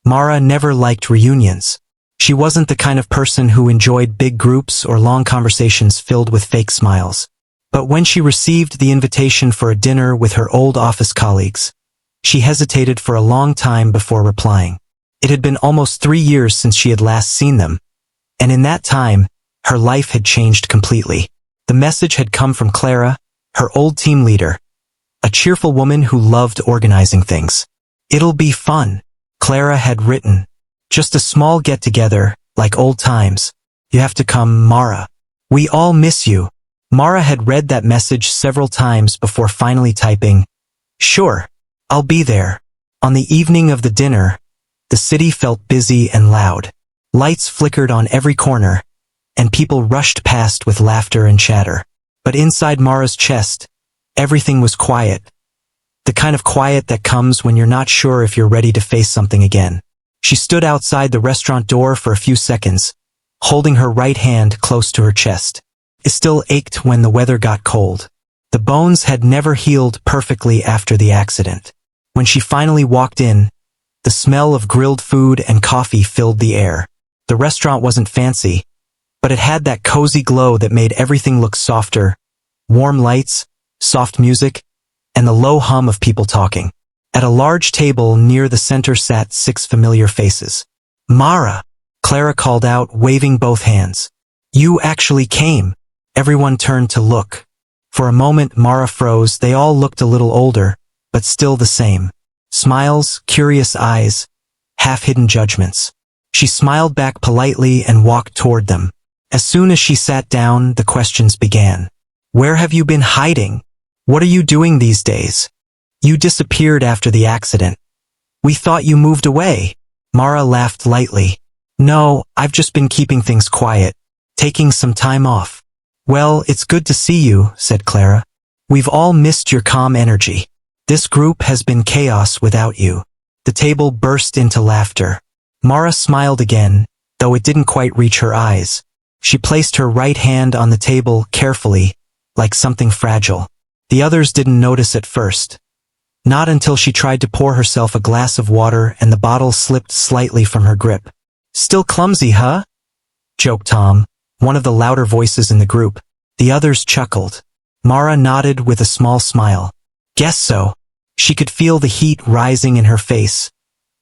Mara never liked reunions. She wasn't the kind of person who enjoyed big groups or long conversations filled with fake smiles. But when she received the invitation for a dinner with her old office colleagues, she hesitated for a long time before replying. It had been almost 3 years since she had last seen them, and in that time, her life had changed completely. The message had come from Clara, her old team leader, a cheerful woman who loved organizing things. "It'll be fun," Clara had written. "Just a small get-together, like old times. You have to come, Mara. We all miss you." Mara had read that message several times before finally typing, "Sure, I'll be there." On the evening of the dinner, the city felt busy and loud. Lights flickered on every corner, and people rushed past with laughter and chatter. But inside Mara's chest, everything was quiet. The kind of quiet that comes when you're not sure if you're ready to face something again. She stood outside the restaurant door for a few seconds, holding her right hand close to her chest. It still ached when the weather got cold. The bones had never healed perfectly after the accident. When she finally walked in, the smell of grilled food and coffee filled the air. The restaurant wasn't fancy, but it had that cozy glow that made everything look softer. Warm lights, soft music, and the low hum of people talking. At a large table near the center sat 6 familiar faces. "Mara," Clara called out, waving both hands. "You actually came." Everyone turned to look. For a moment Mara froze. They all looked a little older, but still the same. Smiles, curious eyes, half-hidden judgments. She smiled back politely and walked toward them. As soon as she sat down, the questions began. "Where have you been hiding? What are you doing these days? You disappeared after the accident. We thought you moved away." Mara laughed lightly. "No, I've just been keeping things quiet, taking some time off." "Well, it's good to see you," said Clara. "We've all missed your calm energy. This group has been chaos without you." The table burst into laughter. Mara smiled again, though it didn't quite reach her eyes. She placed her right hand on the table carefully, like something fragile. The others didn't notice at first. Not until she tried to pour herself a glass of water and the bottle slipped slightly from her grip. "Still clumsy, huh?" joked Tom, one of the louder voices in the group. The others chuckled. Mara nodded with a small smile. "Guess so." She could feel the heat rising in her face,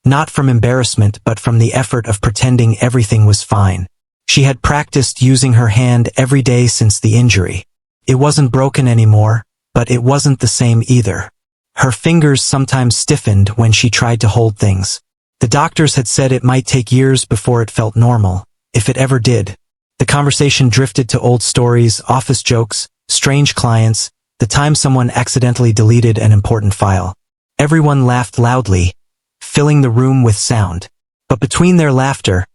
not from embarrassment but from the effort of pretending everything was fine. She had practiced using her hand every day since the injury. It wasn't broken anymore, but it wasn't the same either. Her fingers sometimes stiffened when she tried to hold things. The doctors had said it might take years before it felt normal, if it ever did. The conversation drifted to old stories, office jokes, strange clients, the time someone accidentally deleted an important file. Everyone laughed loudly, filling the room with sound. But between their laughter,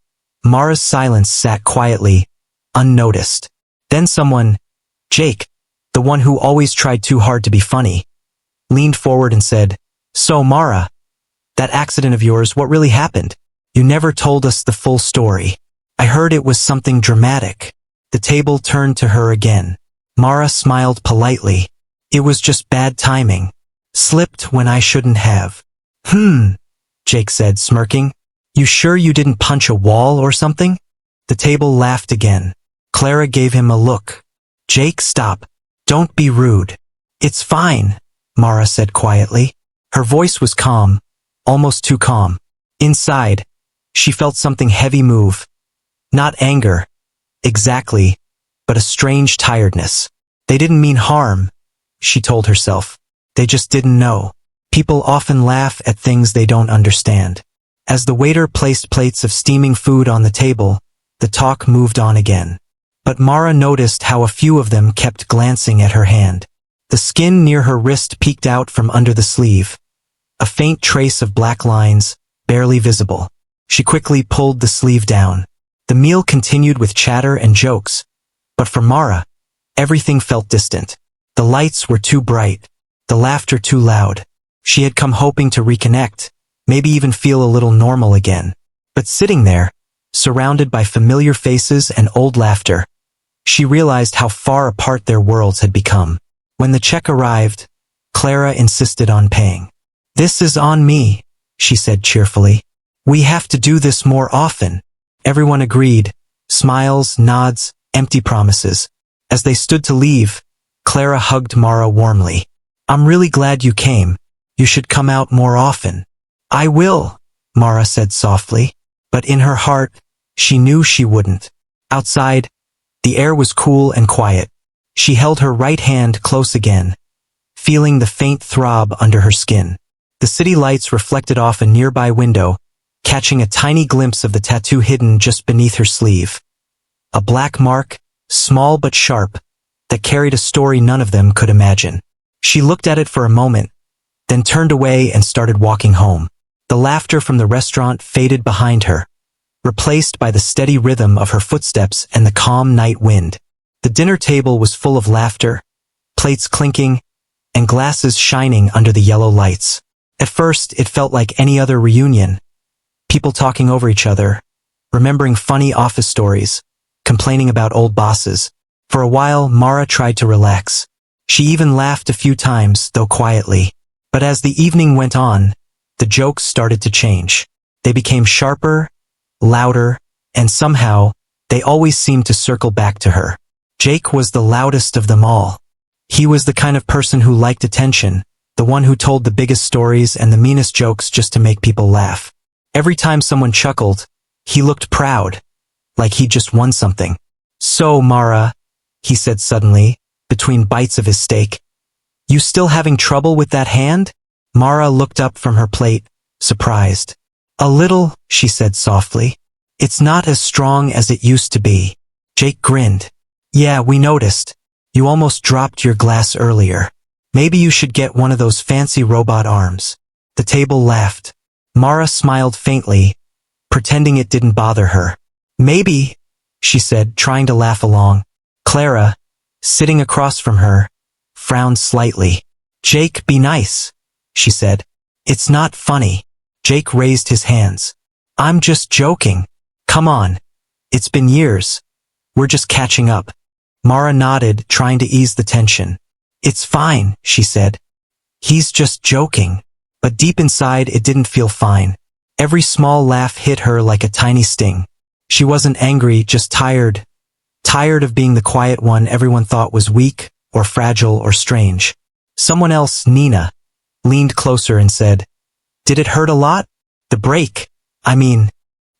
Mara's silence sat quietly, unnoticed. Then someone, Jake, the one who always tried too hard to be funny, leaned forward and said, "So Mara, that accident of yours, what really happened? You never told us the full story. I heard it was something dramatic." The table turned to her again. Mara smiled politely. "It was just bad timing. Slipped when I shouldn't have." Jake said, smirking. "You sure you didn't punch a wall or something?" The table laughed again. Clara gave him a look. "Jake, stop. Don't be rude." "It's fine," Mara said quietly. Her voice was calm, almost too calm. Inside, she felt something heavy move. Not anger, exactly, but a strange tiredness. They didn't mean harm, she told herself. They just didn't know. People often laugh at things they don't understand. As the waiter placed plates of steaming food on the table, the talk moved on again. But Mara noticed how a few of them kept glancing at her hand. The skin near her wrist peeked out from under the sleeve, a faint trace of black lines, barely visible. She quickly pulled the sleeve down. The meal continued with chatter and jokes, but for Mara, everything felt distant. The lights were too bright, the laughter too loud. She had come hoping to reconnect, maybe even feel a little normal again. But sitting there, surrounded by familiar faces and old laughter, she realized how far apart their worlds had become. When the check arrived, Clara insisted on paying. "This is on me," she said cheerfully. We have to do this more often. Everyone agreed. Smiles, nods, empty promises. As they stood to leave, Clara hugged Mara warmly. I'm really glad you came. You should come out more often. I will, Mara said softly, but in her heart, she knew she wouldn't. Outside, the air was cool and quiet. She held her right hand close again, feeling the faint throb under her skin. The city lights reflected off a nearby window, catching a tiny glimpse of the tattoo hidden just beneath her sleeve. A black mark, small but sharp, that carried a story none of them could imagine. She looked at it for a moment, then turned away and started walking home. The laughter from the restaurant faded behind her, replaced by the steady rhythm of her footsteps and the calm night wind. The dinner table was full of laughter, plates clinking, and glasses shining under the yellow lights. At first, it felt like any other reunion. People talking over each other, remembering funny office stories, complaining about old bosses. For a while, Mara tried to relax. She even laughed a few times, though quietly. But as the evening went on, the jokes started to change. They became sharper, louder, and somehow, they always seemed to circle back to her. Jake was the loudest of them all. He was the kind of person who liked attention, the one who told the biggest stories and the meanest jokes just to make people laugh. Every time someone chuckled, he looked proud, like he'd just won something. So, Mara, he said suddenly, between bites of his steak, you still having trouble with that hand? Mara looked up from her plate, surprised. A little, she said softly. It's not as strong as it used to be. Jake grinned. Yeah, we noticed. You almost dropped your glass earlier. Maybe you should get one of those fancy robot arms. The table laughed. Mara smiled faintly, pretending it didn't bother her. Maybe, she said, trying to laugh along. Clara, sitting across from her, frowned slightly. Jake, be nice, she said. It's not funny. Jake raised his hands. I'm just joking. Come on. It's been years. We're just catching up. Mara nodded, trying to ease the tension. It's fine, she said. He's just joking. But deep inside, it didn't feel fine. Every small laugh hit her like a tiny sting. She wasn't angry, just tired. Tired of being the quiet one everyone thought was weak, or fragile, or strange. Someone else, Nina, leaned closer and said, Did it hurt a lot? The break, I mean.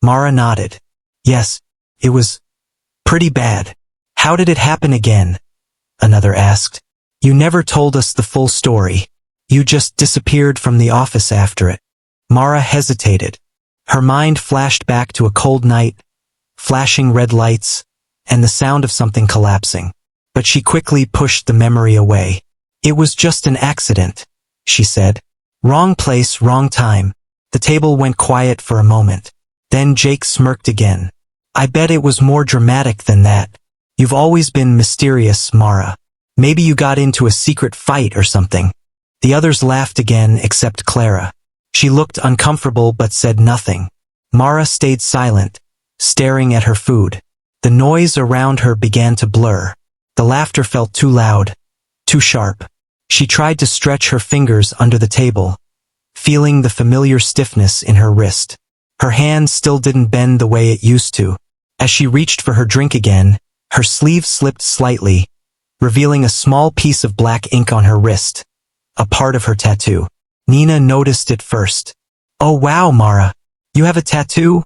Mara nodded. Yes, it was pretty bad. How did it happen again? Another asked. You never told us the full story. You just disappeared from the office after it. Mara hesitated. Her mind flashed back to a cold night, flashing red lights, and the sound of something collapsing. But she quickly pushed the memory away. It was just an accident, she said. Wrong place, wrong time. The table went quiet for a moment. Then Jake smirked again. I bet it was more dramatic than that. You've always been mysterious, Mara. Maybe you got into a secret fight or something. The others laughed again except Clara. She looked uncomfortable but said nothing. Mara stayed silent, staring at her food. The noise around her began to blur. The laughter felt too loud, too sharp. She tried to stretch her fingers under the table, feeling the familiar stiffness in her wrist. Her hand still didn't bend the way it used to. As she reached for her drink again, her sleeve slipped slightly, revealing a small piece of black ink on her wrist, a part of her tattoo. Nina noticed it first. Oh wow, Mara, you have a tattoo?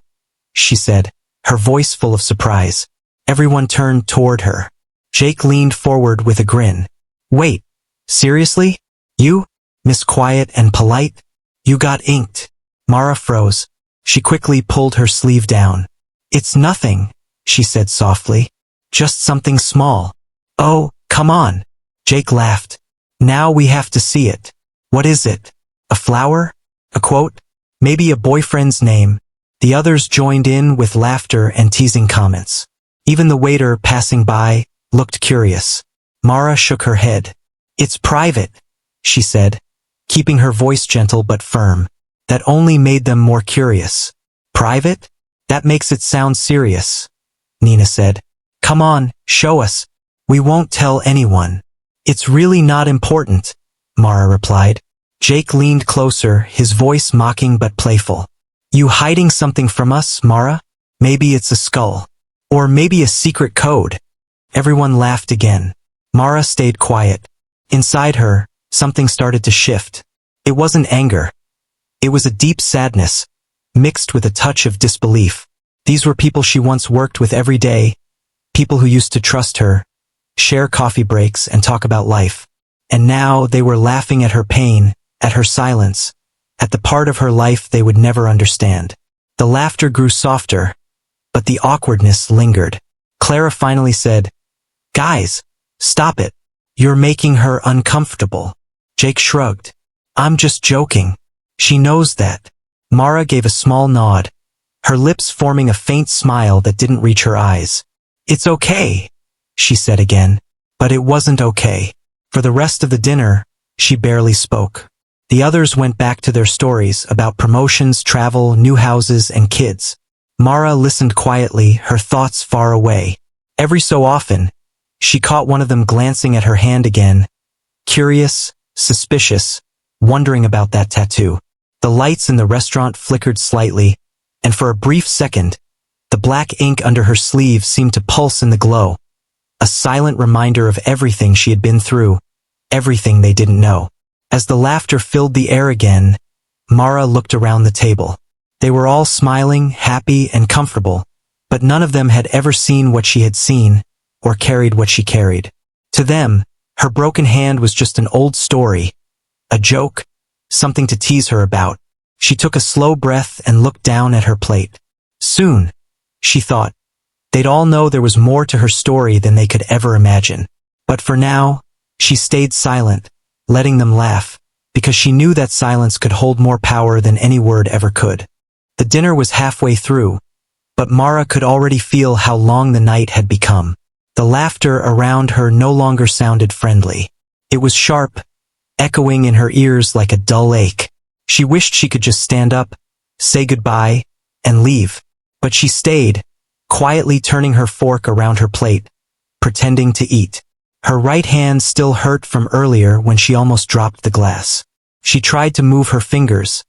She said, her voice full of surprise. Everyone turned toward her. Jake leaned forward with a grin. Wait, seriously? You? Miss Quiet and Polite? You got inked. Mara froze. She quickly pulled her sleeve down. It's nothing, she said softly. Just something small. Oh, come on. Jake laughed. Now we have to see it. What is it? A flower? A quote? Maybe a boyfriend's name? The others joined in with laughter and teasing comments. Even the waiter passing by looked curious. Mara shook her head. It's private, she said, keeping her voice gentle but firm. That only made them more curious. Private? That makes it sound serious, Nina said. Come on, show us. We won't tell anyone. It's really not important, Mara replied. Jake leaned closer, his voice mocking but playful. You hiding something from us, Mara? Maybe it's a skull. Or maybe a secret code. Everyone laughed again. Mara stayed quiet. Inside her, something started to shift. It wasn't anger. It was a deep sadness, mixed with a touch of disbelief. These were people she once worked with every day, people who used to trust her, share coffee breaks and talk about life. And now they were laughing at her pain, at her silence, at the part of her life they would never understand. The laughter grew softer, but the awkwardness lingered. Clara finally said, "Guys, stop it. You're making her uncomfortable." Jake shrugged. "I'm just joking. She knows that." Mara gave a small nod, her lips forming a faint smile that didn't reach her eyes. "It's okay," she said again. But it wasn't okay. For the rest of the dinner, she barely spoke. The others went back to their stories about promotions, travel, new houses, and kids. Mara listened quietly, her thoughts far away. Every so often, she caught one of them glancing at her hand again, curious, suspicious, wondering about that tattoo. The lights in the restaurant flickered slightly, and for a brief second, the black ink under her sleeve seemed to pulse in the glow, a silent reminder of everything she had been through, everything they didn't know. As the laughter filled the air again, Mara looked around the table. They were all smiling, happy, and comfortable, but none of them had ever seen what she had seen, or carried what she carried. To them, her broken hand was just an old story, a joke, something to tease her about. She took a slow breath and looked down at her plate. Soon, she thought, they'd all know there was more to her story than they could ever imagine. But for now, she stayed silent, letting them laugh, because she knew that silence could hold more power than any word ever could. The dinner was halfway through, but Mara could already feel how long the night had become. The laughter around her no longer sounded friendly. It was sharp, echoing in her ears like a dull ache. She wished she could just stand up, say goodbye, and leave. But she stayed, quietly turning her fork around her plate, pretending to eat. Her right hand still hurt from earlier when she almost dropped the glass. She tried to move her fingers,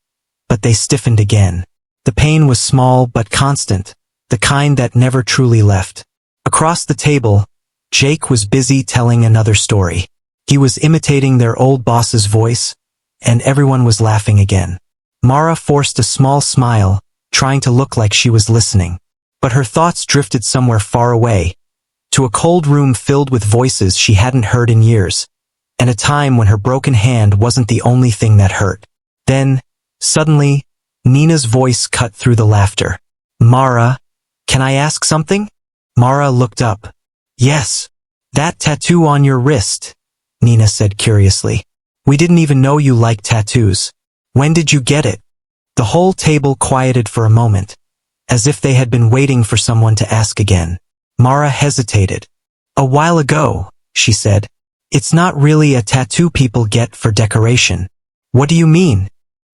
but they stiffened again. The pain was small but constant, the kind that never truly left. Across the table, Jake was busy telling another story. He was imitating their old boss's voice, and everyone was laughing again. Mara forced a small smile, trying to look like she was listening. But her thoughts drifted somewhere far away, to a cold room filled with voices she hadn't heard in years, and a time when her broken hand wasn't the only thing that hurt. Then, suddenly, Nina's voice cut through the laughter. "Mara, can I ask something?" Mara looked up. "Yes. That tattoo on your wrist," Nina said curiously. "We didn't even know you liked tattoos. When did you get it?" The whole table quieted for a moment, as if they had been waiting for someone to ask again. Mara hesitated. "A while ago," she said. "It's not really a tattoo people get for decoration." "What do you mean?"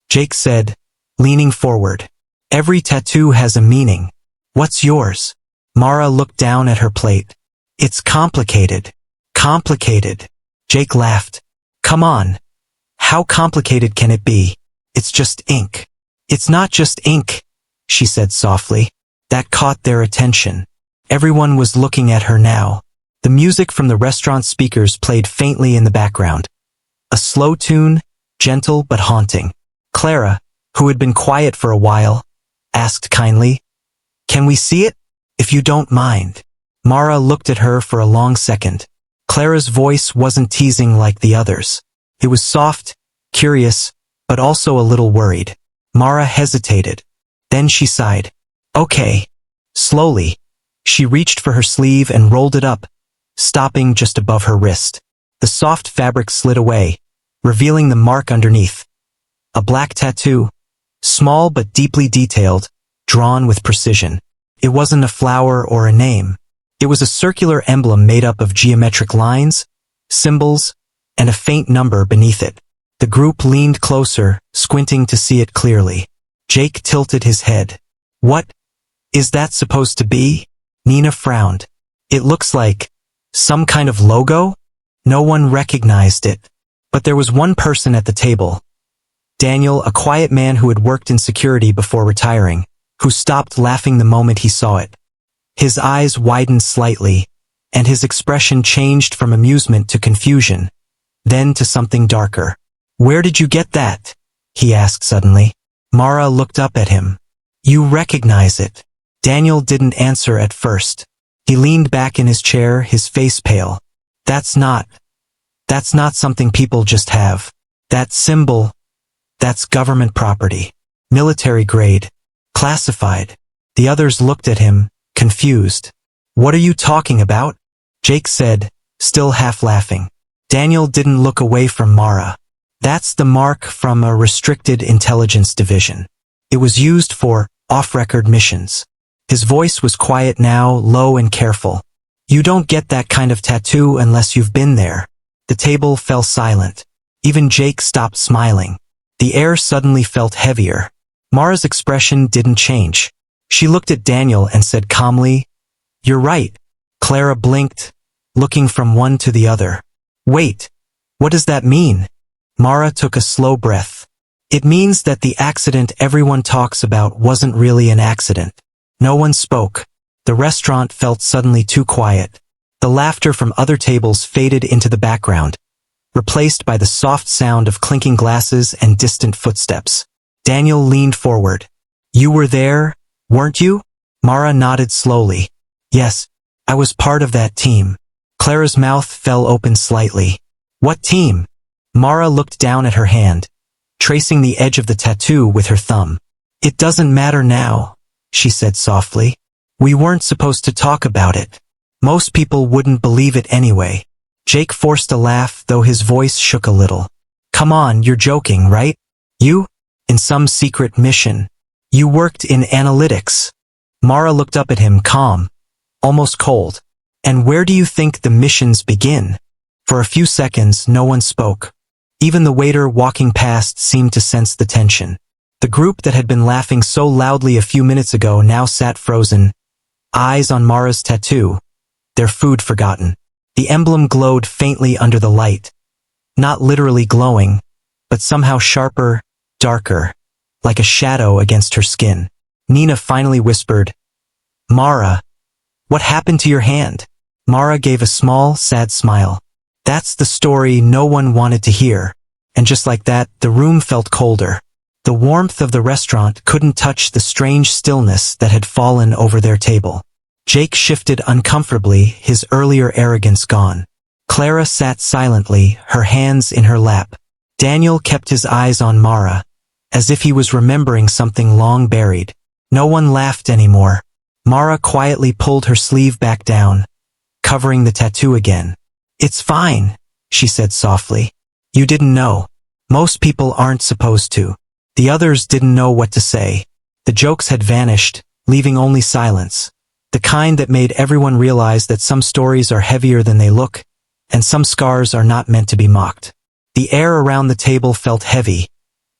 Jake said, leaning forward. "Every tattoo has a meaning. What's yours?" Mara looked down at her plate. "It's complicated." "Complicated?" Jake laughed. "Come on. How complicated can it be? It's just ink." "It's not just ink," she said softly. That caught their attention. Everyone was looking at her now. The music from the restaurant speakers played faintly in the background. A slow tune, gentle but haunting. Clara, who had been quiet for a while, asked kindly, "Can we see it? If you don't mind." Mara looked at her for a long second. Clara's voice wasn't teasing like the others. It was soft, curious, but also a little worried. Mara hesitated. Then she sighed. "Okay." Slowly, she reached for her sleeve and rolled it up, stopping just above her wrist. The soft fabric slid away, revealing the mark underneath. A black tattoo, small but deeply detailed, drawn with precision. It wasn't a flower or a name. It was a circular emblem made up of geometric lines, symbols, and a faint number beneath it. The group leaned closer, squinting to see it clearly. Jake tilted his head. "What is that supposed to be?" Nina frowned. "It looks like some kind of logo?" No one recognized it. But there was one person at the table, Daniel, a quiet man who had worked in security before retiring, who stopped laughing the moment he saw it. His eyes widened slightly, and his expression changed from amusement to confusion, then to something darker. "Where did you get that?" he asked suddenly. Mara looked up at him. "You recognize it?" Daniel didn't answer at first. He leaned back in his chair, his face pale. That's not something people just have. That symbol, that's government property. Military grade. Classified." The others looked at him, confused. "What are you talking about?" Jake said, still half laughing. Daniel didn't look away from Mara. "That's the mark from a restricted intelligence division. It was used for off-record missions." His voice was quiet now, low and careful. "You don't get that kind of tattoo unless you've been there." The table fell silent. Even Jake stopped smiling. The air suddenly felt heavier. Mara's expression didn't change. She looked at Daniel and said calmly, "You're right." Clara blinked, looking from one to the other. "Wait, what does that mean?" Mara took a slow breath. "It means that the accident everyone talks about wasn't really an accident." No one spoke. The restaurant felt suddenly too quiet. The laughter from other tables faded into the background, replaced by the soft sound of clinking glasses and distant footsteps. Daniel leaned forward. "You were there, weren't you?" Mara nodded slowly. "Yes, I was part of that team." Clara's mouth fell open slightly. "What team?" Mara looked down at her hand, tracing the edge of the tattoo with her thumb. "It doesn't matter now," she said softly. "We weren't supposed to talk about it. Most people wouldn't believe it anyway." Jake forced a laugh, though his voice shook a little. "Come on, you're joking, right? You? In some secret mission. You worked in analytics." Mara looked up at him, calm, almost cold. "And where do you think the missions begin?" For a few seconds, no one spoke. Even the waiter walking past seemed to sense the tension. The group that had been laughing so loudly a few minutes ago now sat frozen, eyes on Mara's tattoo, their food forgotten. The emblem glowed faintly under the light. Not literally glowing, but somehow sharper, darker, like a shadow against her skin. Nina finally whispered, "Mara, what happened to your hand?" Mara gave a small, sad smile. That's the story no one wanted to hear. And just like that, the room felt colder. The warmth of the restaurant couldn't touch the strange stillness that had fallen over their table. Jake shifted uncomfortably, his earlier arrogance gone. Clara sat silently, her hands in her lap. Daniel kept his eyes on Mara, as if he was remembering something long buried. No one laughed anymore. Mara quietly pulled her sleeve back down, covering the tattoo again. "It's fine," she said softly. "You didn't know. Most people aren't supposed to." The others didn't know what to say. The jokes had vanished, leaving only silence. The kind that made everyone realize that some stories are heavier than they look, and some scars are not meant to be mocked. The air around the table felt heavy,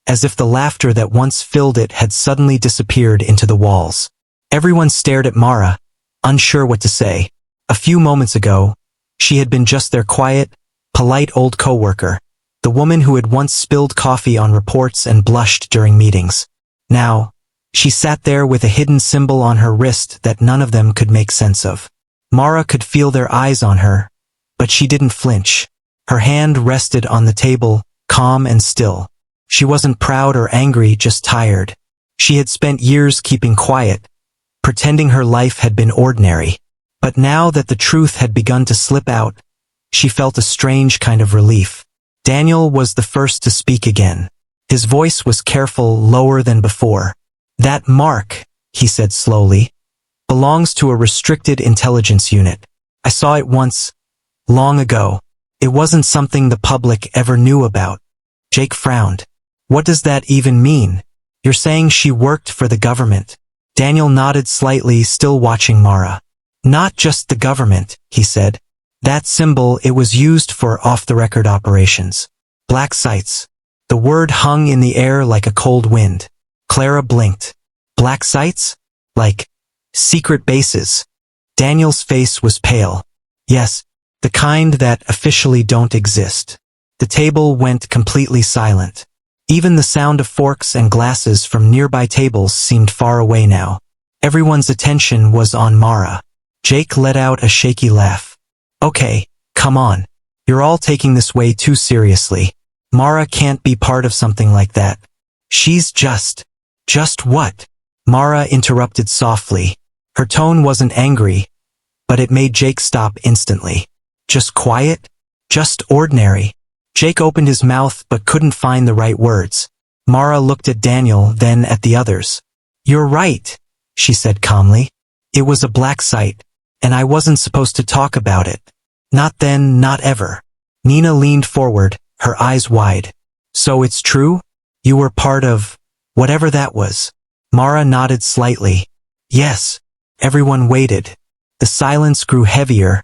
as if the laughter that once filled it had suddenly disappeared into the walls. Everyone stared at Mara, unsure what to say. A few moments ago, she had been just their quiet, polite old coworker, the woman who had once spilled coffee on reports and blushed during meetings. Now, she sat there with a hidden symbol on her wrist that none of them could make sense of. Mara could feel their eyes on her, but she didn't flinch. Her hand rested on the table, calm and still. She wasn't proud or angry, just tired. She had spent years keeping quiet, pretending her life had been ordinary. But now that the truth had begun to slip out, she felt a strange kind of relief. Daniel was the first to speak again. His voice was careful, lower than before. "That mark," he said slowly, "belongs to a restricted intelligence unit. I saw it once, long ago. It wasn't something the public ever knew about." Jake frowned. "What does that even mean? You're saying she worked for the government?" Daniel nodded slightly, still watching Mara. "Not just the government," he said. "That symbol, it was used for off-the-record operations. Black sites." The word hung in the air like a cold wind. Clara blinked. "Black sites? Like secret bases?" Daniel's face was pale. "Yes, the kind that officially don't exist." The table went completely silent. Even the sound of forks and glasses from nearby tables seemed far away now. Everyone's attention was on Mara. Jake let out a shaky laugh. Okay, come on. You're all taking this way too seriously. Mara can't be part of something like that. She's just what? Mara interrupted softly. Her tone wasn't angry, but it made Jake stop instantly. Just quiet? Just ordinary. Jake opened his mouth but couldn't find the right words. Mara looked at Daniel, then at the others. You're right, she said calmly. It was a black site, and I wasn't supposed to talk about it. Not then, not ever. Nina leaned forward, her eyes wide. So it's true? You were part of whatever that was. Mara nodded slightly. Yes. Everyone waited. The silence grew heavier,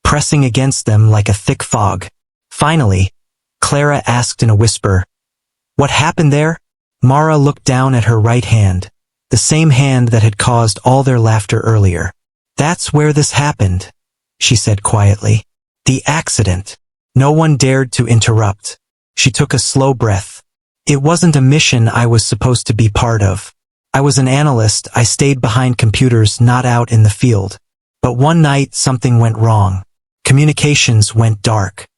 pressing against them like a thick fog. Finally, Clara asked in a whisper, "What happened there?" Mara looked down at her right hand, the same hand that had caused all their laughter earlier. "That's where this happened," she said quietly. "The accident." No one dared to interrupt. She took a slow breath. "It wasn't a mission I was supposed to be part of. I was an analyst. I stayed behind computers, not out in the field. But one night something went wrong. Communications went dark.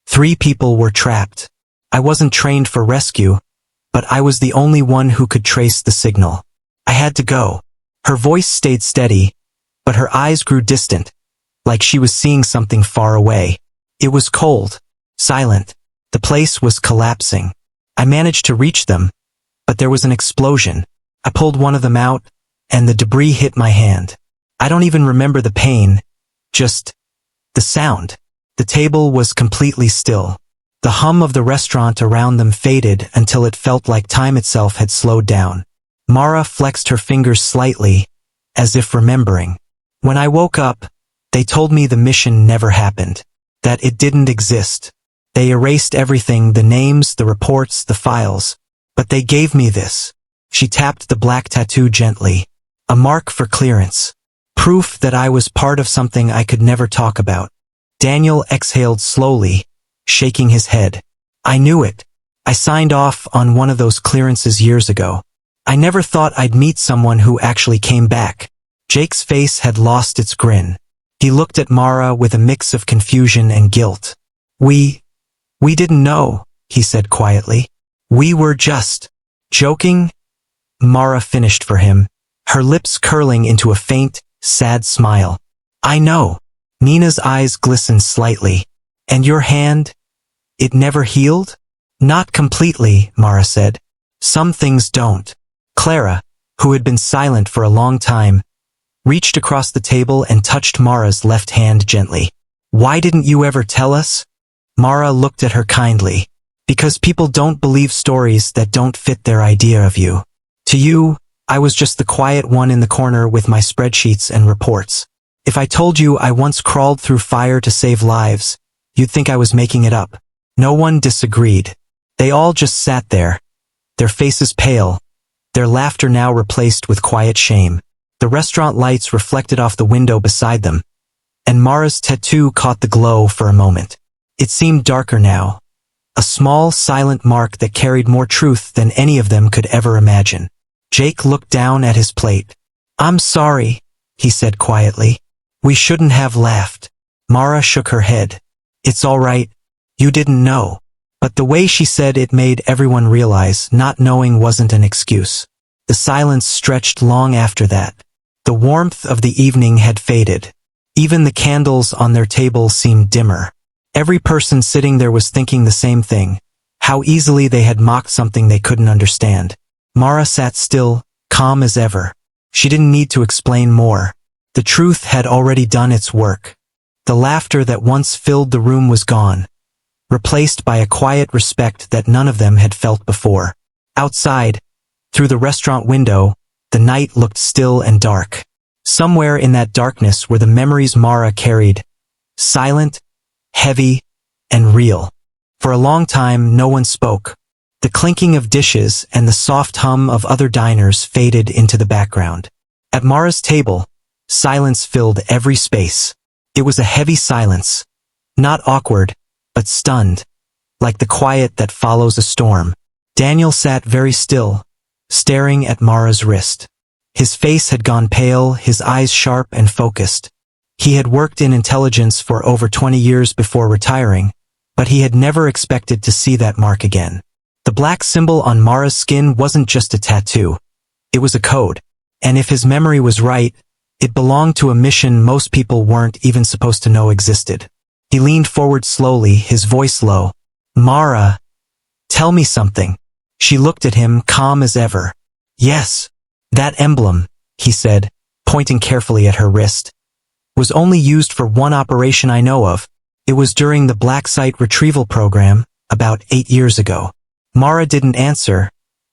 3 people were trapped. I wasn't trained for rescue, but I was the only one who could trace the signal. I had to go." Her voice stayed steady, but her eyes grew distant, like she was seeing something far away. It was cold, silent. The place was collapsing. I managed to reach them, but there was an explosion. I pulled one of them out, and the debris hit my hand. I don't even remember the pain, just the sound. The table was completely still. The hum of the restaurant around them faded until it felt like time itself had slowed down. Mara flexed her fingers slightly, as if remembering. "When I woke up, they told me the mission never happened, that it didn't exist. They erased everything, the names, the reports, the files. But they gave me this." She tapped the black tattoo gently. "A mark for clearance. Proof that I was part of something I could never talk about." Daniel exhaled slowly, shaking his head. "I knew it. I signed off on one of those clearances years ago. I never thought I'd meet someone who actually came back." Jake's face had lost its grin. He looked at Mara with a mix of confusion and guilt. We didn't know," he said quietly. "We were just joking." Mara finished for him, her lips curling into a faint, sad smile. "I know." Nina's eyes glistened slightly. "And your hand? It never healed?" "Not completely," Mara said. "Some things don't." Clara, who had been silent for a long time, reached across the table and touched Mara's left hand gently. "Why didn't you ever tell us?" Mara looked at her kindly. "Because people don't believe stories that don't fit their idea of you. To you, I was just the quiet one in the corner with my spreadsheets and reports. If I told you I once crawled through fire to save lives, you'd think I was making it up." No one disagreed. They all just sat there, their faces pale, their laughter now replaced with quiet shame. The restaurant lights reflected off the window beside them, and Mara's tattoo caught the glow for a moment. It seemed darker now, a small, silent mark that carried more truth than any of them could ever imagine. Jake looked down at his plate. "I'm sorry," he said quietly. "We shouldn't have laughed." Mara shook her head. "It's all right. You didn't know." But the way she said it made everyone realize not knowing wasn't an excuse. The silence stretched long after that. The warmth of the evening had faded. Even the candles on their table seemed dimmer. Every person sitting there was thinking the same thing, how easily they had mocked something they couldn't understand. Mara sat still, calm as ever. She didn't need to explain more. The truth had already done its work. The laughter that once filled the room was gone, replaced by a quiet respect that none of them had felt before. Outside, through the restaurant window, the night looked still and dark. Somewhere in that darkness were the memories Mara carried, silent, heavy, and real. For a long time, no one spoke. The clinking of dishes and the soft hum of other diners faded into the background. At Mara's table, silence filled every space. It was a heavy silence, not awkward, but stunned, like the quiet that follows a storm. Daniel sat very still, staring at Mara's wrist. His face had gone pale, his eyes sharp and focused. He had worked in intelligence for over 20 years before retiring, but he had never expected to see that mark again. The black symbol on Mara's skin wasn't just a tattoo. It was a code. And if his memory was right, it belonged to a mission most people weren't even supposed to know existed. He leaned forward slowly, his voice low. "Mara, tell me something." She looked at him, calm as ever. "Yes, that emblem," he said, pointing carefully at her wrist, "was only used for one operation I know of. It was during the Black Site Retrieval Program, about 8 years ago." Mara didn't answer,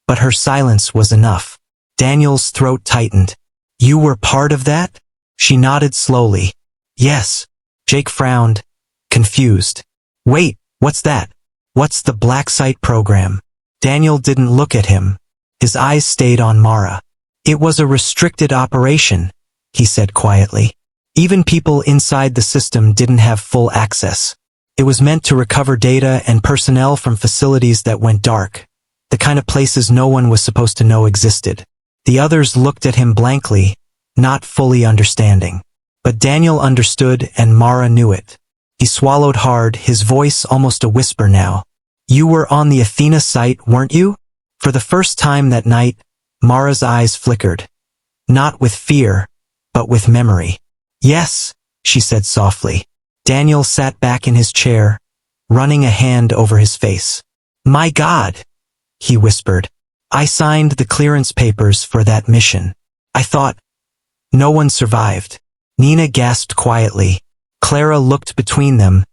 but her silence was enough. Daniel's throat tightened. "You were part of that?" She nodded slowly. "Yes." Jake frowned, confused. "Wait, what's that? What's the Black Site Program?" Daniel didn't look at him. His eyes stayed on Mara. "It was a restricted operation," he said quietly. "Even people inside the system didn't have full access. It was meant to recover data and personnel from facilities that went dark, the kind of places no one was supposed to know existed." The others looked at him blankly, not fully understanding. But Daniel understood and Mara knew it. He swallowed hard, his voice almost a whisper now. "You were on the Athena site, weren't you?" For the first time that night, Mara's eyes flickered. Not with fear, but with memory. "Yes," she said softly. Daniel sat back in his chair, running a hand over his face. "My God," he whispered. "I signed the clearance papers for that mission. I thought no one survived." Nina gasped quietly. Clara looked between them,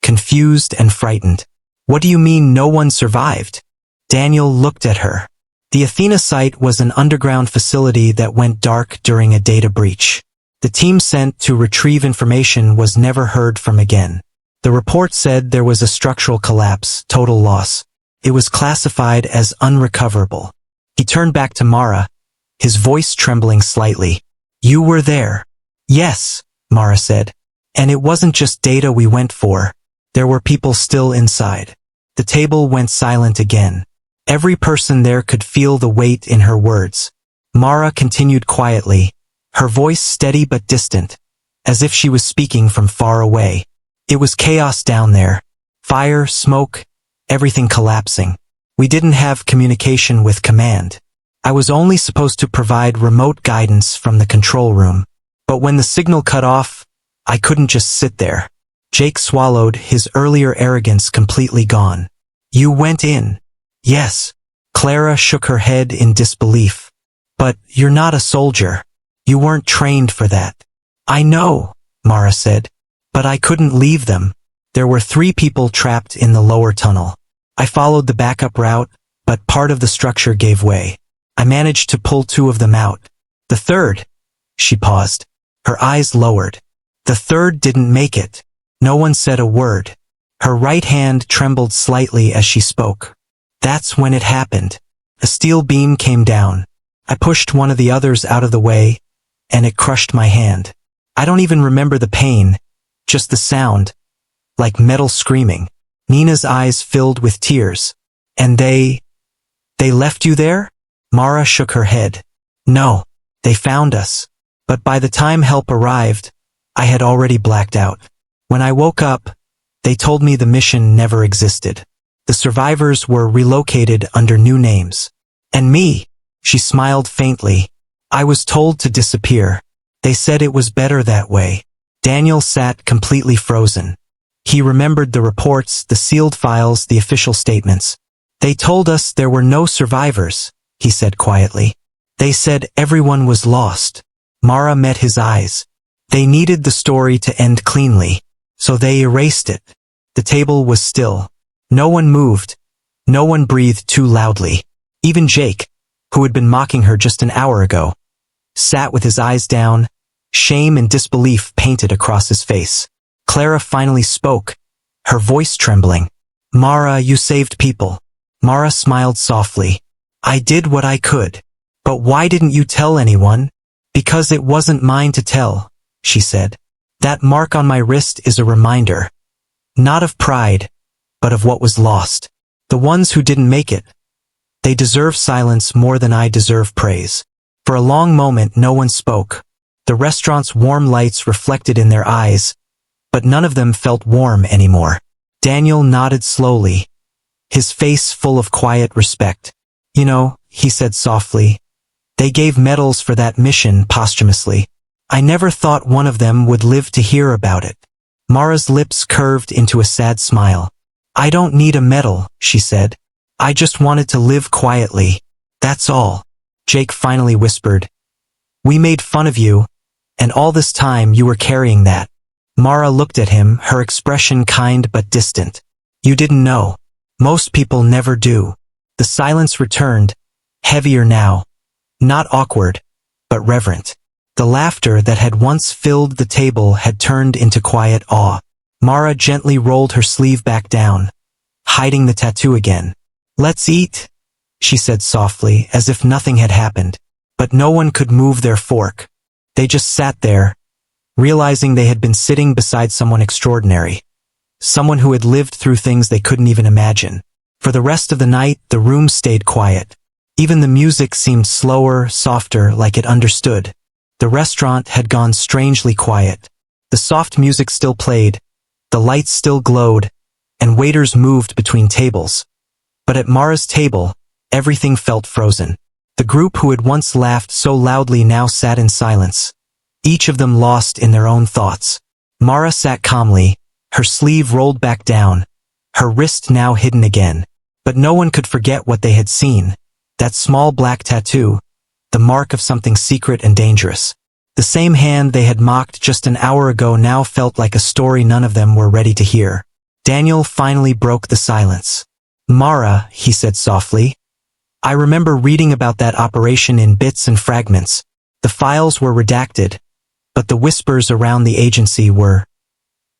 confused and frightened. "What do you mean no one survived?" Daniel looked at her. The Athena site was an underground facility that went dark during a data breach. The team sent to retrieve information was never heard from again. The report said there was a structural collapse, total loss. It was classified as unrecoverable. He turned back to Mara, his voice trembling slightly. "You were there." "Yes," Mara said. "And it wasn't just data we went for. There were people still inside." The table went silent again. Every person there could feel the weight in her words. Mara continued quietly, her voice steady but distant, as if she was speaking from far away. "It was chaos down there. Fire, smoke, everything collapsing. We didn't have communication with command. I was only supposed to provide remote guidance from the control room. But when the signal cut off, I couldn't just sit there." Jake swallowed, his earlier arrogance completely gone. "You went in." "Yes." Clara shook her head in disbelief. "But you're not a soldier. You weren't trained for that." "I know," Mara said. "But I couldn't leave them. There were 3 people trapped in the lower tunnel. I followed the backup route, but part of the structure gave way. I managed to pull 2 of them out. The third," she paused, her eyes lowered. "The third didn't make it." No one said a word. Her right hand trembled slightly as she spoke. "That's when it happened. A steel beam came down. I pushed one of the others out of the way, and it crushed my hand. I don't even remember the pain, just the sound, like metal screaming." Nina's eyes filled with tears. "And they left you there?" Mara shook her head. "No, they found us. But by the time help arrived, I had already blacked out. When I woke up, they told me the mission never existed. The survivors were relocated under new names. And me," she smiled faintly, "I was told to disappear. They said it was better that way." Daniel sat completely frozen. He remembered the reports, the sealed files, the official statements. "They told us there were no survivors," he said quietly. "They said everyone was lost." Mara met his eyes. "They needed the story to end cleanly, so they erased it." The table was still. No one moved. No one breathed too loudly. Even Jake, who had been mocking her just an hour ago, sat with his eyes down, shame and disbelief painted across his face. Clara finally spoke, her voice trembling. "Mara, you saved people." Mara smiled softly. "I did what I could. But why didn't you tell anyone?" "Because it wasn't mine to tell," she said. "That mark on my wrist is a reminder. Not of pride, but of what was lost. The ones who didn't make it. They deserve silence more than I deserve praise. For a long moment no one spoke. The restaurant's warm lights reflected in their eyes, but none of them felt warm anymore. Daniel nodded slowly, his face full of quiet respect. You know, he said softly, they gave medals for that mission posthumously. I never thought one of them would live to hear about it. Mara's lips curved into a sad smile. I don't need a medal, she said. I just wanted to live quietly. That's all. Jake finally whispered. We made fun of you, and all this time you were carrying that. Mara looked at him, her expression kind but distant. You didn't know. Most people never do. The silence returned, heavier now. Not awkward, but reverent. The laughter that had once filled the table had turned into quiet awe. Mara gently rolled her sleeve back down, hiding the tattoo again. Let's eat, she said softly, as if nothing had happened. But no one could move their fork. They just sat there, realizing they had been sitting beside someone extraordinary. Someone who had lived through things they couldn't even imagine. For the rest of the night, the room stayed quiet. Even the music seemed slower, softer, like it understood. The restaurant had gone strangely quiet. The soft music still played, the lights still glowed, and waiters moved between tables. But at Mara's table, everything felt frozen. The group who had once laughed so loudly now sat in silence, each of them lost in their own thoughts. Mara sat calmly, her sleeve rolled back down, her wrist now hidden again. But no one could forget what they had seen. That small black tattoo, the mark of something secret and dangerous. The same hand they had mocked just an hour ago now felt like a story none of them were ready to hear. Daniel finally broke the silence. Mara, he said softly, I remember reading about that operation in bits and fragments. The files were redacted, but the whispers around the agency were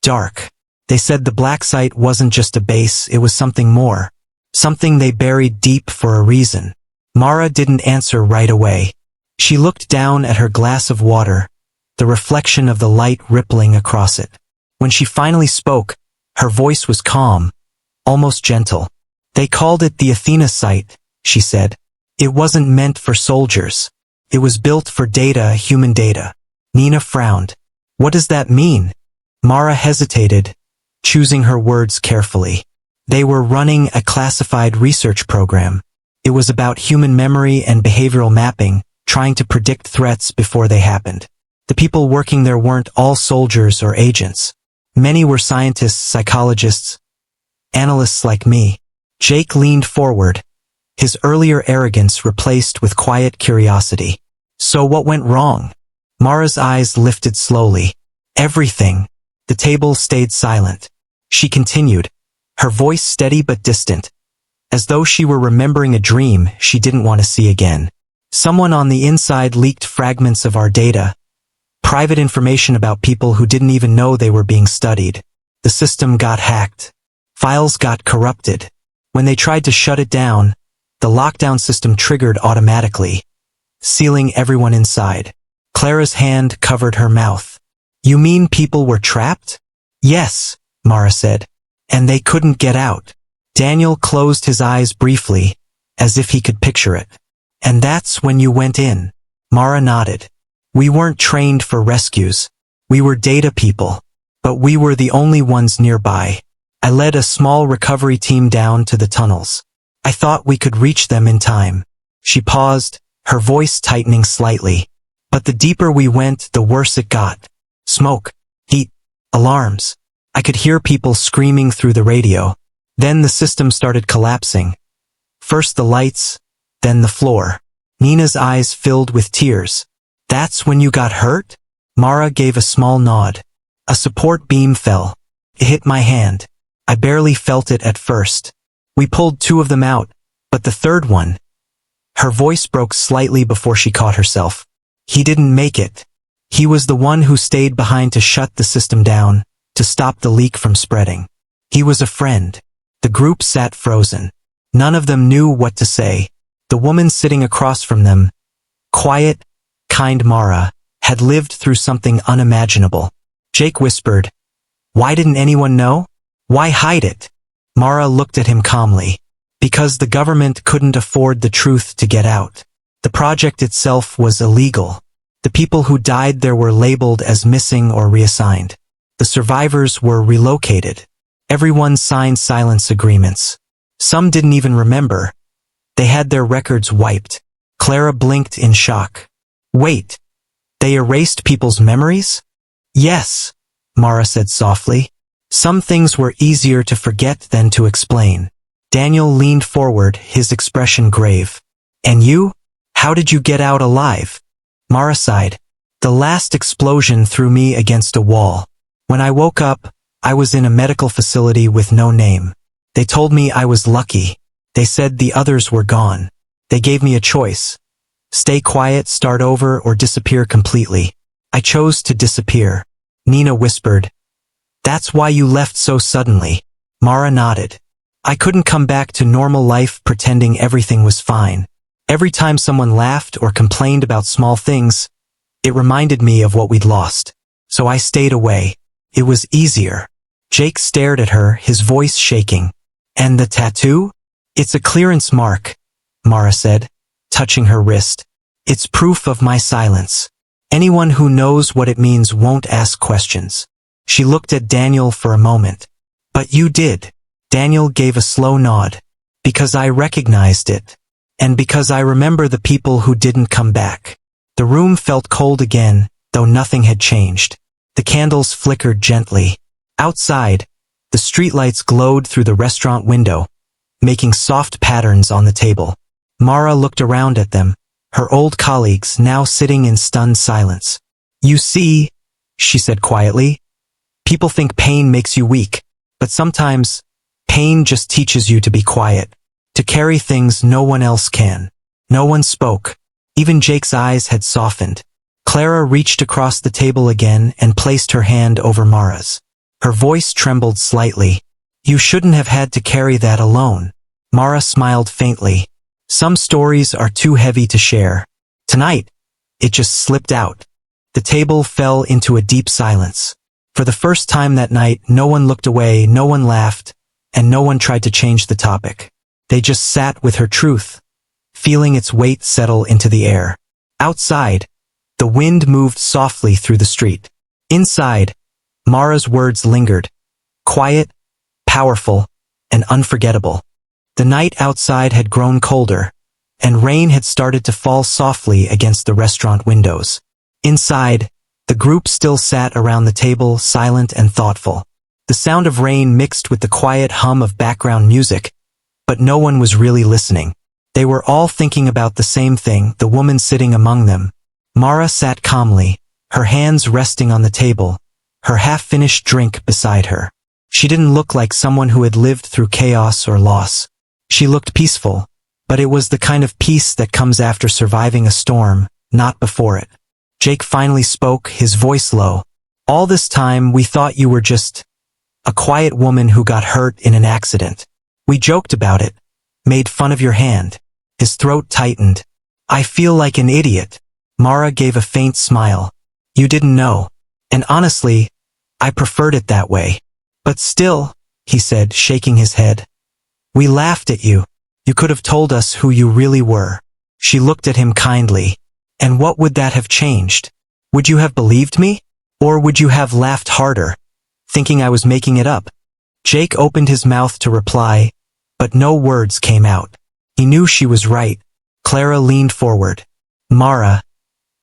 dark. They said the black site wasn't just a base, it was something more. Something they buried deep for a reason. Mara didn't answer right away. She looked down at her glass of water, the reflection of the light rippling across it. When she finally spoke, her voice was calm, almost gentle. They called it the Athena site, she said. It wasn't meant for soldiers. It was built for data, human data. Nina frowned. What does that mean? Mara hesitated, choosing her words carefully. They were running a classified research program. It was about human memory and behavioral mapping, trying to predict threats before they happened. The people working there weren't all soldiers or agents. Many were scientists, psychologists, analysts like me. Jake leaned forward, his earlier arrogance replaced with quiet curiosity. So what went wrong? Mara's eyes lifted slowly. Everything. The table stayed silent. She continued, her voice steady but distant, as though she were remembering a dream she didn't want to see again. Someone on the inside leaked fragments of our data, private information about people who didn't even know they were being studied. The system got hacked. Files got corrupted. When they tried to shut it down, the lockdown system triggered automatically, sealing everyone inside. Clara's hand covered her mouth. You mean people were trapped? Yes, Mara said. And they couldn't get out. Daniel closed his eyes briefly, as if he could picture it. And that's when you went in. Mara nodded. We weren't trained for rescues. We were data people. But we were the only ones nearby. I led a small recovery team down to the tunnels. I thought we could reach them in time. She paused, her voice tightening slightly. But the deeper we went, the worse it got. Smoke, heat, alarms. I could hear people screaming through the radio. Then the system started collapsing. First the lights, then the floor. Nina's eyes filled with tears. That's when you got hurt? Mara gave a small nod. A support beam fell. It hit my hand. I barely felt it at first. We pulled 2 of them out, but the third one. Her voice broke slightly before she caught herself. He didn't make it. He was the one who stayed behind to shut the system down, to stop the leak from spreading. He was a friend. The group sat frozen. None of them knew what to say. The woman sitting across from them, quiet, kind Mara, had lived through something unimaginable. Jake whispered, Why didn't anyone know? Why hide it? Mara looked at him calmly. Because the government couldn't afford the truth to get out. The project itself was illegal. The people who died there were labeled as missing or reassigned. The survivors were relocated. Everyone signed silence agreements. Some didn't even remember. They had their records wiped. Clara blinked in shock. Wait, they erased people's memories? Yes, Mara said softly. Some things were easier to forget than to explain. Daniel leaned forward, his expression grave. And you? How did you get out alive? Mara sighed. The last explosion threw me against a wall. When I woke up, I was in a medical facility with no name. They told me I was lucky. They said the others were gone. They gave me a choice. Stay quiet, start over, or disappear completely. I chose to disappear. Nina whispered. That's why you left so suddenly. Mara nodded. I couldn't come back to normal life pretending everything was fine. Every time someone laughed or complained about small things, it reminded me of what we'd lost. So I stayed away. It was easier. Jake stared at her, his voice shaking. And the tattoo? It's a clearance mark, Mara said, touching her wrist. It's proof of my silence. Anyone who knows what it means won't ask questions. She looked at Daniel for a moment. But you did. Daniel gave a slow nod. Because I recognized it. And because I remember the people who didn't come back. The room felt cold again, though nothing had changed. The candles flickered gently. Outside, the streetlights glowed through the restaurant window, making soft patterns on the table. Mara looked around at them, her old colleagues now sitting in stunned silence. You see, she said quietly, people think pain makes you weak, but sometimes, pain just teaches you to be quiet, to carry things no one else can. No one spoke. Even Jake's eyes had softened. Clara reached across the table again and placed her hand over Mara's. Her voice trembled slightly. You shouldn't have had to carry that alone. Mara smiled faintly. Some stories are too heavy to share. Tonight, it just slipped out. The table fell into a deep silence. For the first time that night, no one looked away, no one laughed, and no one tried to change the topic. They just sat with her truth, feeling its weight settle into the air. Outside, the wind moved softly through the street. Inside, Mara's words lingered, quiet, powerful, and unforgettable. The night outside had grown colder, and rain had started to fall softly against the restaurant windows. Inside, the group still sat around the table, silent and thoughtful. The sound of rain mixed with the quiet hum of background music, but no one was really listening. They were all thinking about the same thing, the woman sitting among them. Mara sat calmly, her hands resting on the table, her half-finished drink beside her. She didn't look like someone who had lived through chaos or loss. She looked peaceful, but it was the kind of peace that comes after surviving a storm, not before it. Jake finally spoke, his voice low. All this time we thought you were just a quiet woman who got hurt in an accident. We joked about it, made fun of your hand. His throat tightened. I feel like an idiot. Mara gave a faint smile. You didn't know. And honestly, I preferred it that way. But still, he said, shaking his head. We laughed at you. You could have told us who you really were. She looked at him kindly. And what would that have changed? Would you have believed me? Or would you have laughed harder, thinking I was making it up? Jake opened his mouth to reply, but no words came out. He knew she was right. Clara leaned forward. Mara,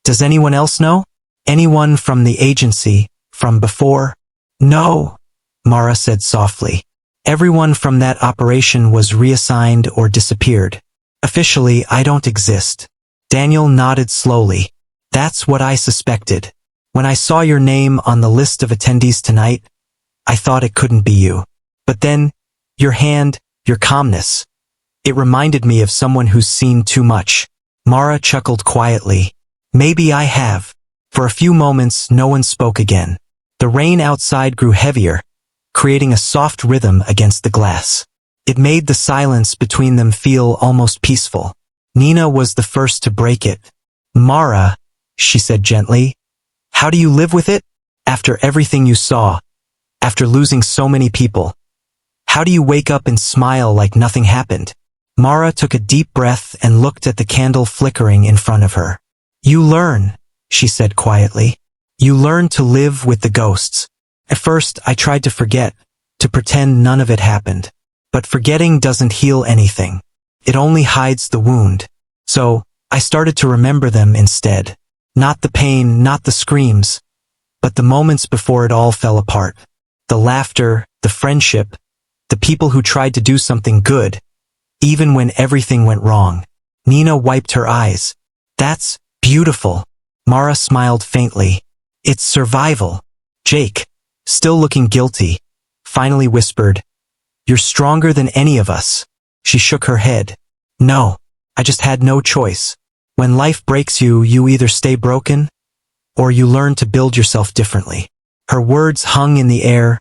does anyone else know? Anyone from the agency, from before? No, Mara said softly. Everyone from that operation was reassigned or disappeared. Officially, I don't exist. Daniel nodded slowly. That's what I suspected. When I saw your name on the list of attendees tonight, I thought it couldn't be you. But then, your hand, your calmness. It reminded me of someone who's seen too much. Mara chuckled quietly. Maybe I have. For a few moments, no one spoke again. The rain outside grew heavier, creating a soft rhythm against the glass. It made the silence between them feel almost peaceful. Nina was the first to break it. Mara, she said gently, how do you live with it? After everything you saw, after losing so many people, how do you wake up and smile like nothing happened? Mara took a deep breath and looked at the candle flickering in front of her. "You learn," she said quietly. "You learn to live with the ghosts. At first, I tried to forget, to pretend none of it happened. But forgetting doesn't heal anything. It only hides the wound. So, I started to remember them instead. Not the pain, not the screams, but the moments before it all fell apart. The laughter, the friendship, the people who tried to do something good, even when everything went wrong." Nina wiped her eyes. "That's beautiful." Mara smiled faintly. "It's survival." Jake, still looking guilty, finally whispered, "You're stronger than any of us." She shook her head. "No, I just had no choice. When life breaks you, you either stay broken, or you learn to build yourself differently." Her words hung in the air,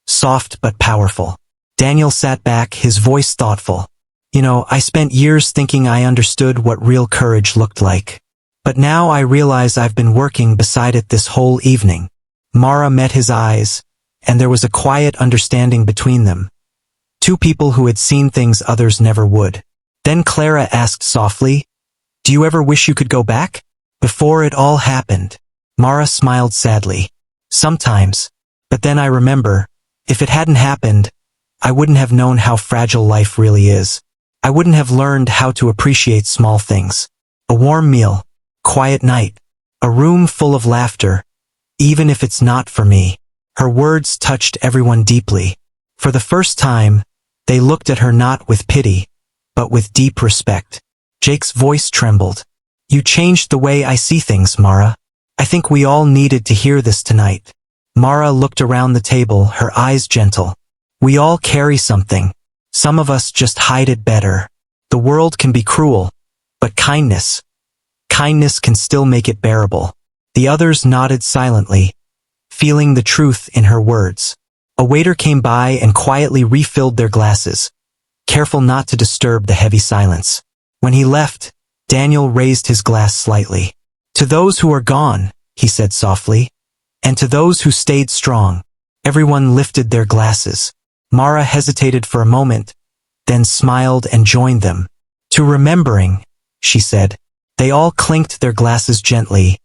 soft but powerful. Daniel sat back, his voice thoughtful. "You know, I spent years thinking I understood what real courage looked like. But now I realize I've been working beside it this whole evening." Mara met his eyes, and there was a quiet understanding between them. Two people who had seen things others never would. Then Clara asked softly, "Do you ever wish you could go back?" "Before it all happened." Mara smiled sadly. "Sometimes. But then I remember, if it hadn't happened, I wouldn't have known how fragile life really is. I wouldn't have learned how to appreciate small things. A warm meal, quiet night, a room full of laughter, even if it's not for me." Her words touched everyone deeply. For the first time, they looked at her not with pity, but with deep respect. Jake's voice trembled. "You changed the way I see things, Mara. I think we all needed to hear this tonight." Mara looked around the table, her eyes gentle. "We all carry something. Some of us just hide it better. The world can be cruel, but kindness can still make it bearable." The others nodded silently, feeling the truth in her words. A waiter came by and quietly refilled their glasses, careful not to disturb the heavy silence. When he left, Daniel raised his glass slightly. "To those who are gone," he said softly, "and to those who stayed strong." Everyone lifted their glasses. Mara hesitated for a moment, then smiled and joined them. "To remembering," she said. They all clinked their glasses gently,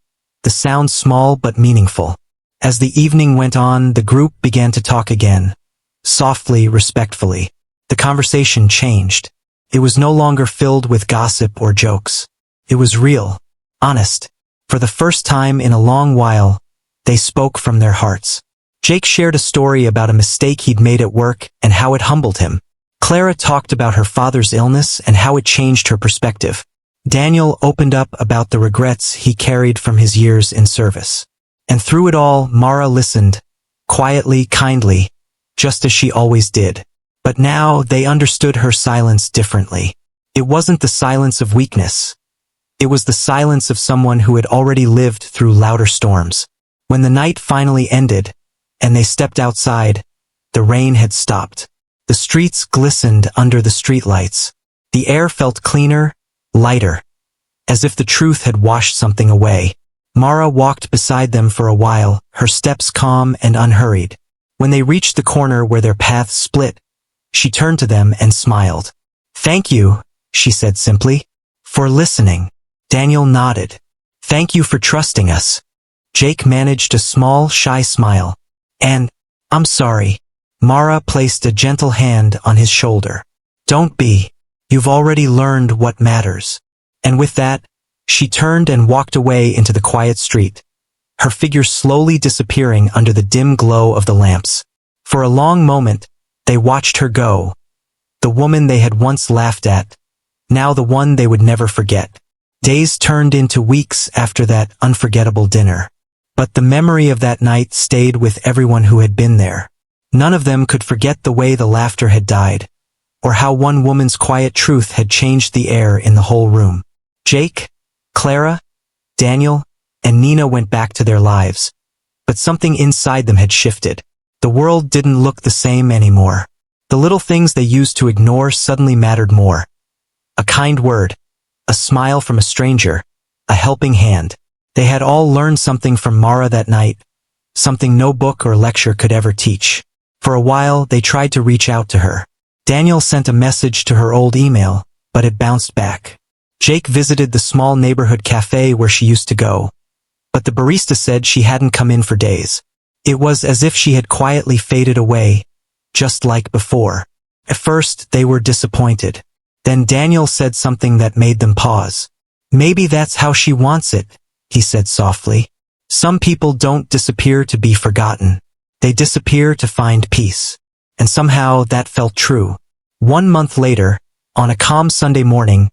the sound small but meaningful. As the evening went on, the group began to talk again, softly, respectfully. The conversation changed. It was no longer filled with gossip or jokes. It was real, honest. For the first time in a long while, they spoke from their hearts. Jake shared a story about a mistake he'd made at work and how it humbled him. Clara talked about her father's illness and how it changed her perspective. Daniel opened up about the regrets he carried from his years in service. And through it all, Mara listened, quietly, kindly, just as she always did. But now they understood her silence differently. It wasn't the silence of weakness. It was the silence of someone who had already lived through louder storms. When the night finally ended, and they stepped outside, the rain had stopped. The streets glistened under the streetlights. The air felt cleaner, lighter, as if the truth had washed something away. Mara walked beside them for a while, her steps calm and unhurried. When they reached the corner where their paths split, she turned to them and smiled. "Thank you," she said simply, "for listening." Daniel nodded. "Thank you for trusting us." Jake managed a small, shy smile. "And, I'm sorry." Mara placed a gentle hand on his shoulder. "Don't be. You've already learned what matters." And with that, she turned and walked away into the quiet street, her figure slowly disappearing under the dim glow of the lamps. For a long moment, they watched her go, the woman they had once laughed at, now the one they would never forget. Days turned into weeks after that unforgettable dinner. But the memory of that night stayed with everyone who had been there. None of them could forget the way the laughter had died, or how one woman's quiet truth had changed the air in the whole room. Jake, Clara, Daniel, and Nina went back to their lives, but something inside them had shifted. The world didn't look the same anymore. The little things they used to ignore suddenly mattered more. A kind word, a smile from a stranger, a helping hand. They had all learned something from Mara that night, something no book or lecture could ever teach. For a while, they tried to reach out to her. Daniel sent a message to her old email, but it bounced back. Jake visited the small neighborhood cafe where she used to go, but the barista said she hadn't come in for days. It was as if she had quietly faded away, just like before. At first, they were disappointed. Then Daniel said something that made them pause. "Maybe that's how she wants it," he said softly. "Some people don't disappear to be forgotten. They disappear to find peace." And somehow that felt true. 1 month later, on a calm Sunday morning,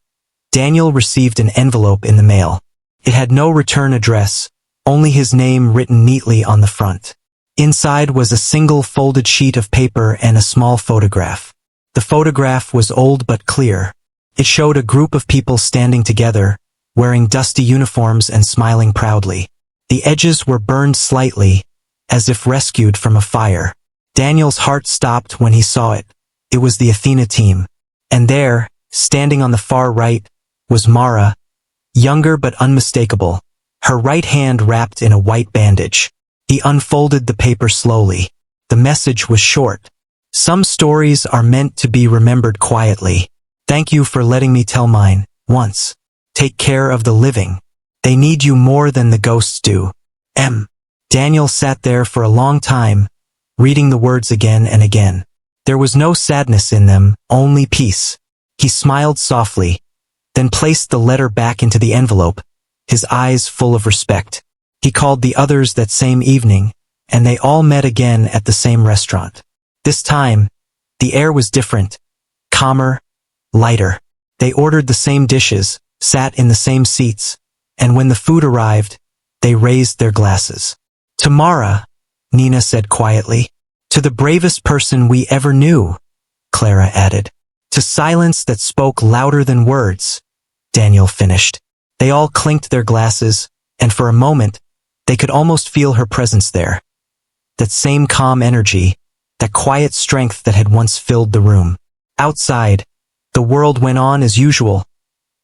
Daniel received an envelope in the mail. It had no return address, only his name written neatly on the front. Inside was a single folded sheet of paper and a small photograph. The photograph was old but clear. It showed a group of people standing together, wearing dusty uniforms and smiling proudly. The edges were burned slightly, as if rescued from a fire. Daniel's heart stopped when he saw it. It was the Athena team. And there, standing on the far right, was Mara, younger but unmistakable, her right hand wrapped in a white bandage. He unfolded the paper slowly. The message was short. "Some stories are meant to be remembered quietly. Thank you for letting me tell mine, once. Take care of the living. They need you more than the ghosts do. M." Daniel sat there for a long time, reading the words again and again. There was no sadness in them, only peace. He smiled softly, then placed the letter back into the envelope, his eyes full of respect. He called the others that same evening, and they all met again at the same restaurant. This time, the air was different, calmer, lighter. They ordered the same dishes, sat in the same seats, and when the food arrived, they raised their glasses. "To Mara," Nina said quietly. "To the bravest person we ever knew," Clara added. "To silence that spoke louder than words," Daniel finished. They all clinked their glasses, and for a moment, they could almost feel her presence there. That same calm energy, that quiet strength that had once filled the room. Outside, the world went on as usual.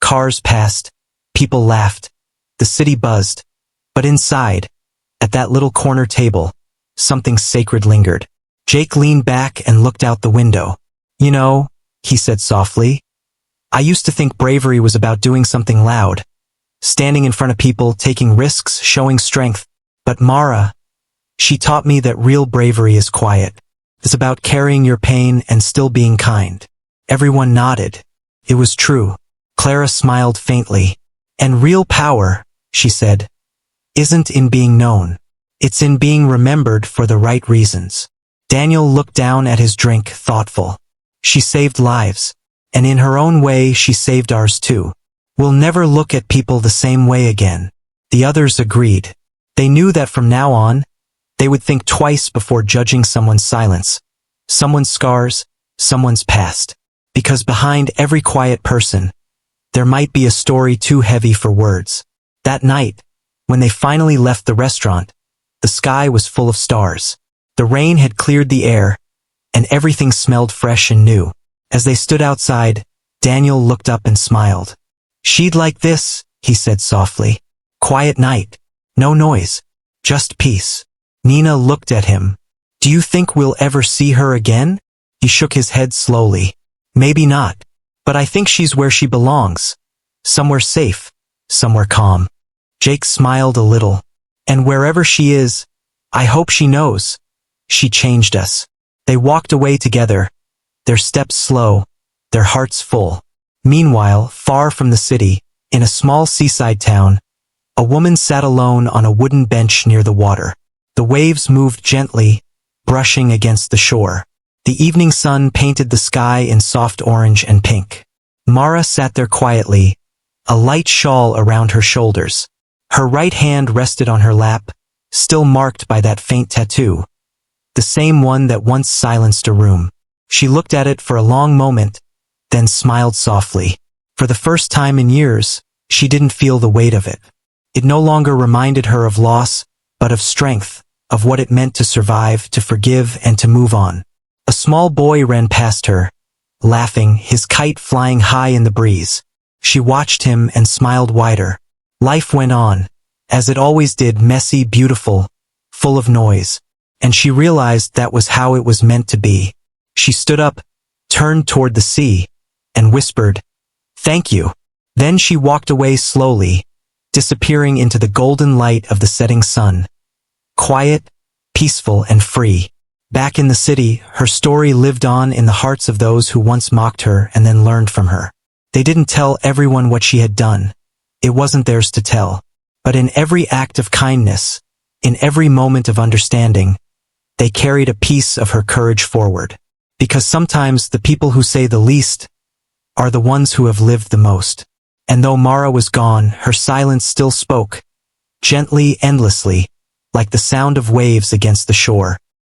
Cars passed, people laughed, the city buzzed. But inside, at that little corner table, something sacred lingered. Jake leaned back and looked out the window. "You know," he said softly, "I used to think bravery was about doing something loud. Standing in front of people, taking risks, showing strength. But Mara, she taught me that real bravery is quiet. It's about carrying your pain and still being kind." Everyone nodded. It was true. Clara smiled faintly. "And real power," she said, "isn't in being known. It's in being remembered for the right reasons." Daniel looked down at his drink, thoughtful. "She saved lives, and in her own way she saved ours too. We'll never look at people the same way again." The others agreed. They knew that from now on, they would think twice before judging someone's silence, someone's scars, someone's past. Because behind every quiet person, there might be a story too heavy for words. That night, when they finally left the restaurant, the sky was full of stars. The rain had cleared the air, and everything smelled fresh and new. As they stood outside, Daniel looked up and smiled. "She'd like this," he said softly. "Quiet night. No noise. Just peace." Nina looked at him. "Do you think we'll ever see her again?" He shook his head slowly. "Maybe not. But I think she's where she belongs. Somewhere safe. Somewhere calm." Jake smiled a little. "And wherever she is, I hope she knows. She changed us." They walked away together, their steps slow, their hearts full. Meanwhile, far from the city, in a small seaside town, a woman sat alone on a wooden bench near the water. The waves moved gently, brushing against the shore. The evening sun painted the sky in soft orange and pink. Mara sat there quietly, a light shawl around her shoulders. Her right hand rested on her lap, still marked by that faint tattoo, the same one that once silenced a room. She looked at it for a long moment, then smiled softly. For the first time in years, she didn't feel the weight of it. It no longer reminded her of loss, but of strength, of what it meant to survive, to forgive, and to move on. A small boy ran past her, laughing, his kite flying high in the breeze. She watched him and smiled wider. Life went on, as it always did, messy, beautiful, full of noise. And she realized that was how it was meant to be. She stood up, turned toward the sea, and whispered, Thank you. Then she walked away slowly, disappearing into the golden light of the setting sun. Quiet, peaceful, and free. Back in the city, her story lived on in the hearts of those who once mocked her and then learned from her. They didn't tell everyone what she had done. It wasn't theirs to tell. But in every act of kindness, in every moment of understanding, they carried a piece of her courage forward. Because sometimes the people who say the least are the ones who have lived the most. And though Mara was gone, her silence still spoke, gently, endlessly, like the sound of waves against the shore.